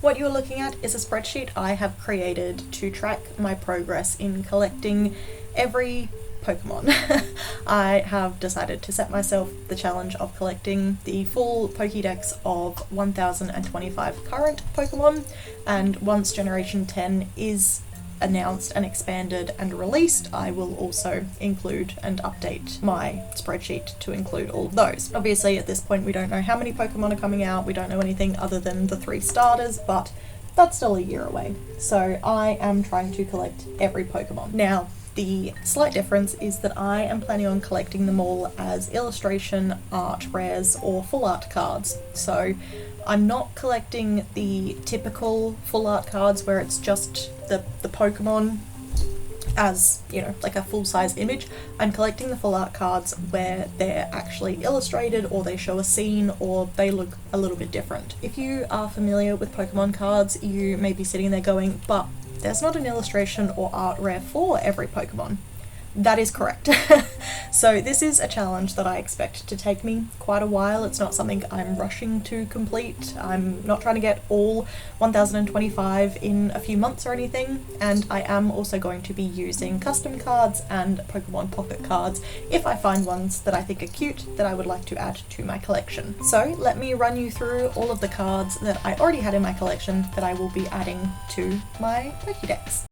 What you're looking at is a spreadsheet I have created to track my progress in collecting every Pokemon. I have decided to set myself the challenge of collecting the full Pokedex of 1025 current Pokemon, and once Generation 10 is announced and expanded and released, I will also include and update my spreadsheet to include all of those. Obviously at this point we don't know how many Pokemon are coming out, we don't know anything other than the 3 starters, but that's still a year away. So I am trying to collect every Pokemon. Now, the slight difference is that I am planning on collecting them all as illustration, art rares, or full art cards. So I'm not collecting the typical full art cards where it's just the Pokemon as, you know, like a full-size image. I'm collecting the full art cards where they're actually illustrated, or they show a scene, or they look a little bit different. If you are familiar with Pokemon cards, you may be sitting there going, but there's not an illustration or art rare for every Pokemon. That is correct. So this is a challenge that I expect to take me quite a while. It's not something I'm rushing to complete. I'm not trying to get all 1025 in a few months or anything, and I am also going to be using custom cards and Pokemon pocket cards if I find ones that I think are cute that I would like to add to my collection. So let me run you through all of the cards that I already had in my collection that I will be adding to my Pokedex.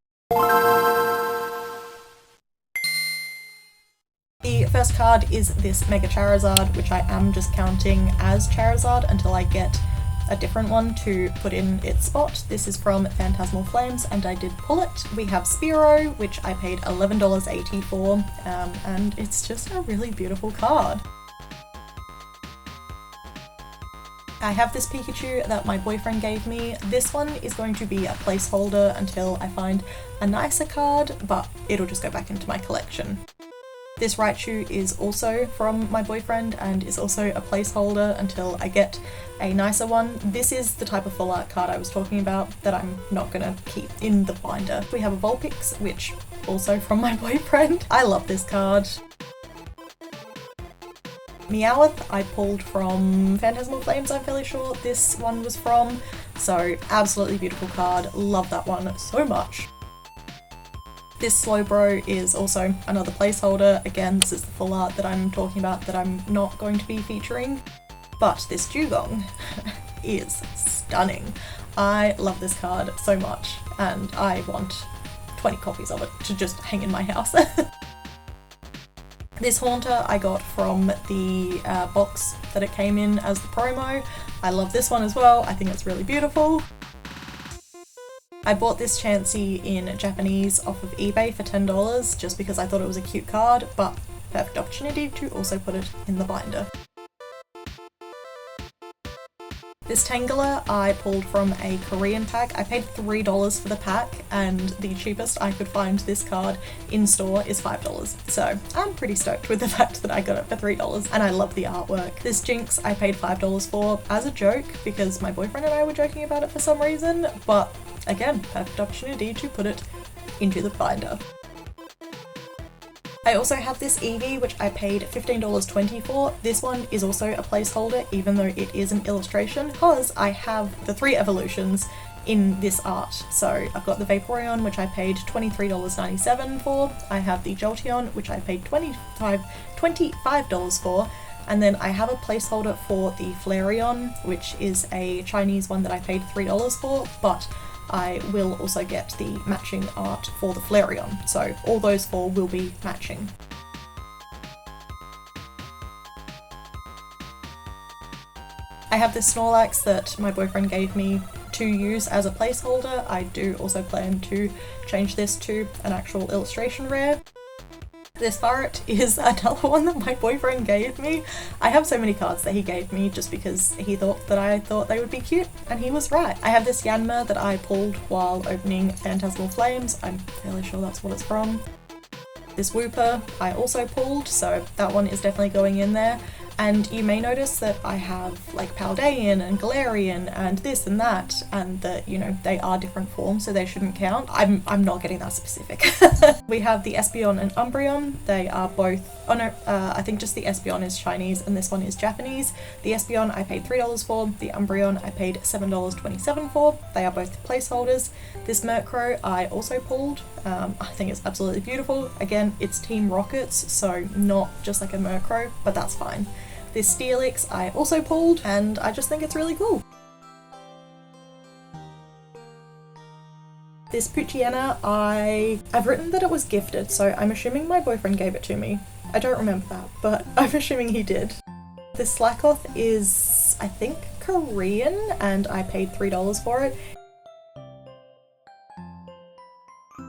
The first card is this Mega Charizard, which I am just counting as Charizard until I get a different one to put in its spot. This is from Phantasmal Flames, and I did pull it. We have Spearow, which I paid $11.80 for, and it's just a really beautiful card. I have this Pikachu that my boyfriend gave me. This one is going to be a placeholder until I find a nicer card, but it'll just go back into my collection. This Raichu is also from my boyfriend and is also a placeholder until I get a nicer one. This is the type of full art card I was talking about that I'm not gonna keep in the binder. We have a Vulpix, which also from my boyfriend. I love this card. Meowth I pulled from Phantasmal Flames, I'm fairly sure this one was from. So absolutely beautiful card, love that one so much. This Slowbro is also another placeholder. Again, this is the full art that I'm talking about that I'm not going to be featuring. But this Dugong is stunning. I love this card so much, and I want 20 copies of it to just hang in my house. This Haunter I got from the box that it came in as the promo. I love this one as well, I think it's really beautiful. I bought this Chansey in Japanese off of eBay for $10 just because I thought it was a cute card, but perfect opportunity to also put it in the binder. This Tangela I pulled from a Korean pack. I paid $3 for the pack, and the cheapest I could find this card in store is $5. So I'm pretty stoked with the fact that I got it for $3, and I love the artwork. This Jinx I paid $5 for as a joke because my boyfriend and I were joking about it for some reason, but again, perfect opportunity to put it into the binder. I also have this Eevee, which I paid $15.20 for. This one is also a placeholder, even though it is an illustration, because I have the 3 evolutions in this art. So I've got the Vaporeon, which I paid $23.97 for. I have the Jolteon, which I paid $25 for. And then I have a placeholder for the Flareon, which is a Chinese one that I paid $3 for, but I will also get the matching art for the Flareon, so all those 4 will be matching. I have this Snorlax that my boyfriend gave me to use as a placeholder. I do also plan to change this to an actual illustration rare. This Farret is another one that my boyfriend gave me. I have so many cards that he gave me just because he thought that I thought they would be cute, and he was right. I have this Yanma that I pulled while opening Phantasmal Flames. I'm fairly sure that's what it's from. This Wooper I also pulled, so that one is definitely going in there. And you may notice that I have like Paldean and Galarian and this and that, and that, you know, they are different forms, so they shouldn't count. I'm not getting that specific. We have the Espeon and Umbreon. They are both, oh no, I think just the Espeon is Chinese and this one is Japanese. The Espeon I paid $3 for, the Umbreon I paid $7.27 for. They are both placeholders. This Murkrow I also pulled. I think it's absolutely beautiful. Again, it's Team Rockets, so not just like a Murkrow, but that's fine. This Steelix I also pulled, and I just think it's really cool. This Poochyena, I've written that it was gifted, so I'm assuming my boyfriend gave it to me. I don't remember that, but I'm assuming he did. This Slakoth is, I think, Korean, and I paid $3 for it.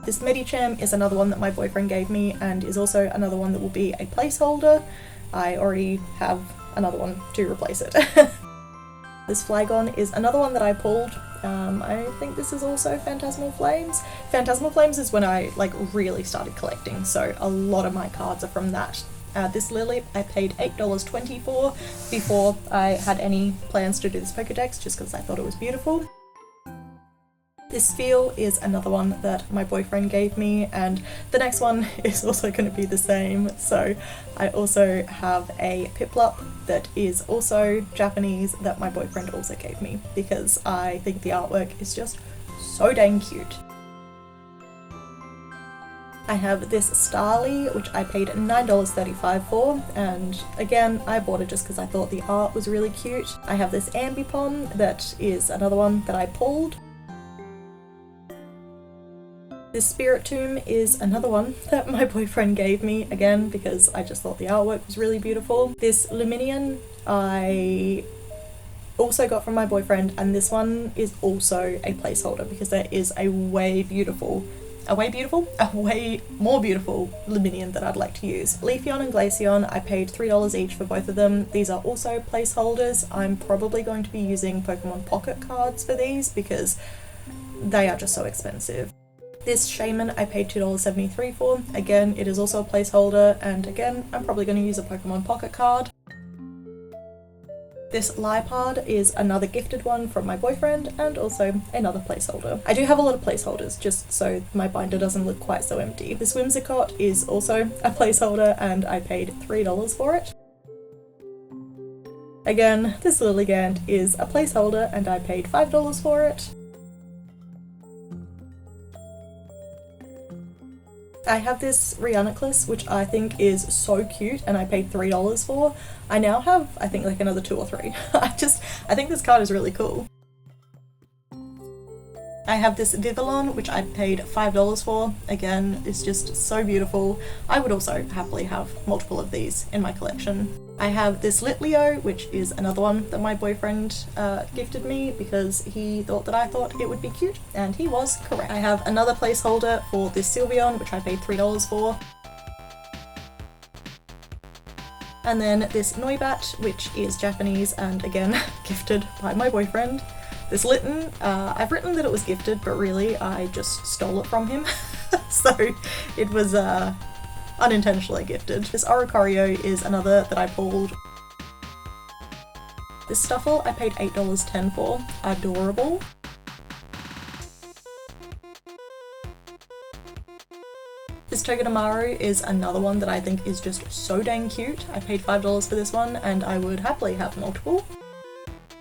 This Medicham is another one that my boyfriend gave me, and is also another one that will be a placeholder. I already have another one to replace it. This Flygon is another one that I pulled. I think this is also Phantasmal Flames. Phantasmal Flames is when I like really started collecting, so a lot of my cards are from that. This Lily I paid $8.20 for before I had any plans to do this Pokedex, just because I thought it was beautiful. This Feel is another one that my boyfriend gave me, and the next one is also going to be the same. So I also have a Piplup that is also Japanese that my boyfriend also gave me, because I think the artwork is just so dang cute. I have this Starly, which I paid $9.35 for, and again, I bought it just because I thought the art was really cute. I have this Ambipom that is another one that I pulled. This Spiritomb is another one that my boyfriend gave me, again, because I just thought the artwork was really beautiful. This Luminion I also got from my boyfriend, and this one is also a placeholder because there is a way more beautiful Luminion that I'd like to use. Leafeon and Glaceon, I paid $3 each for both of them. These are also placeholders. I'm probably going to be using Pokemon Pocket cards for these because they are just so expensive. This Shaman I paid $2.73 for. Again, it is also a placeholder, and again, I'm probably going to use a Pokemon Pocket card. This Liepard is another gifted one from my boyfriend, and also another placeholder. I do have a lot of placeholders, just so my binder doesn't look quite so empty. This Whimsicott is also a placeholder, and I paid $3 for it. Again, this Lilligant is a placeholder, and I paid $5 for it. I have this Rhianoclus, which I think is so cute, and I paid $3 for. I now have, I think, like another 2 or 3. I think this card is really cool. I have this Vivillon, which I paid $5 for. Again, it's just so beautiful. I would also happily have multiple of these in my collection. I have this Litleo, which is another one that my boyfriend gifted me because he thought that I thought it would be cute, and he was correct. I have another placeholder for this Sylveon, which I paid $3 for. And then this Noibat, which is Japanese and again gifted by my boyfriend. This Litten, I've written that it was gifted, but really I just stole it from him. So it was unintentionally gifted. This Oricorio is another that I pulled. This Stuffle I paid $8.10 for. Adorable. This Togedemaru is another one that I think is just so dang cute. I paid $5 for this one, and I would happily have multiple.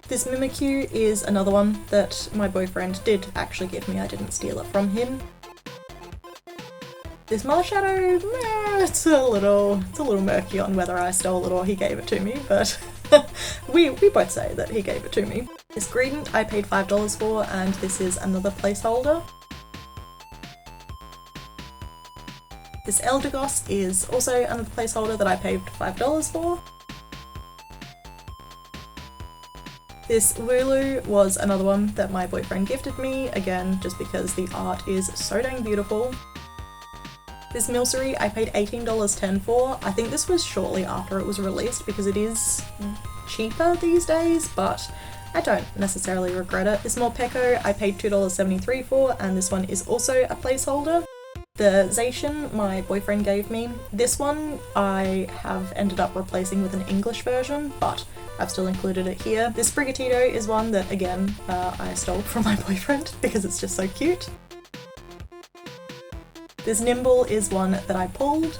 This Mimikyu is another one that my boyfriend did actually give me. I didn't steal it from him. This Marshadow, it's a little murky on whether I stole it or he gave it to me, but we both say that he gave it to me. This Greedent I paid $5 for, and this is another placeholder. This Eldegoss is also another placeholder that I paid $5 for. This Wooloo was another one that my boyfriend gifted me, again just because the art is so dang beautiful. This Milcery I paid $18.10 for. I think this was shortly after it was released because it is cheaper these days, but I don't necessarily regret it. This Morpeko I paid $2.73 for, and this one is also a placeholder. The Zacian my boyfriend gave me. This one I have ended up replacing with an English version, but I've still included it here. This Brigatito is one that, again, I stole from my boyfriend because it's just so cute. This Nimble is one that I pulled.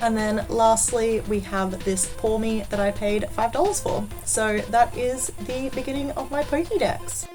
And then lastly, we have this Paw Me that I paid $5 for. So that is the beginning of my Pokedex.